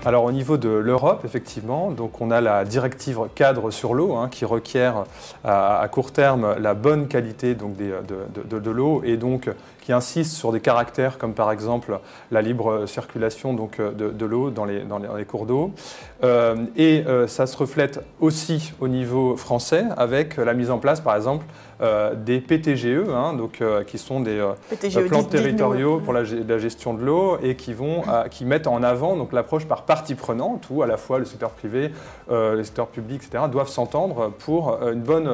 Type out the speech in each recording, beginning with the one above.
Alors au niveau de l'Europe, effectivement, donc on a la directive cadre sur l'eau qui requiert à court terme la bonne qualité donc, de l'eau et donc qui insiste sur des caractères comme par exemple la libre circulation donc, de l'eau dans les cours d'eau. Ça se reflète aussi au niveau français avec la mise en place par exemple des PTGE, qui sont des plans territoriaux pour la gestion de l'eau et qui mettent en avant donc, l'approche par partie prenante où à la fois le secteur privé, le secteur public, etc. doivent s'entendre pour une bonne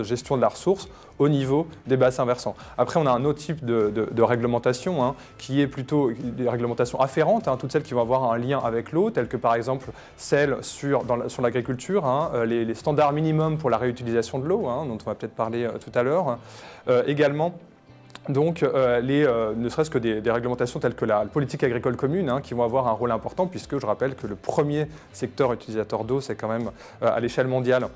gestion de la ressource au niveau des bassins versants. Après, on a un autre type de réglementation qui est plutôt des réglementations afférentes, toutes celles qui vont avoir un lien avec l'eau, telles que par exemple celles sur l'agriculture, les standards minimums pour la réutilisation de l'eau, dont on va peut-être parler tout à l'heure. Également, donc, ne serait-ce que des réglementations telles que la politique agricole commune qui vont avoir un rôle important puisque je rappelle que le premier secteur utilisateur d'eau, c'est quand même à l'échelle mondiale,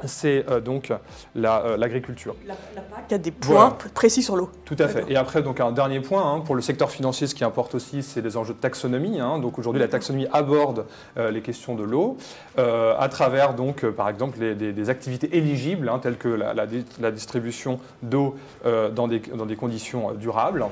c'est donc l'agriculture. La PAC a des points précis sur l'eau. Tout à fait. Et après, donc, un dernier point, pour le secteur financier, ce qui importe aussi, c'est les enjeux de taxonomie. Donc aujourd'hui, la taxonomie aborde les questions de l'eau à travers, donc, par exemple, des activités éligibles, telles que la distribution d'eau dans des conditions durables.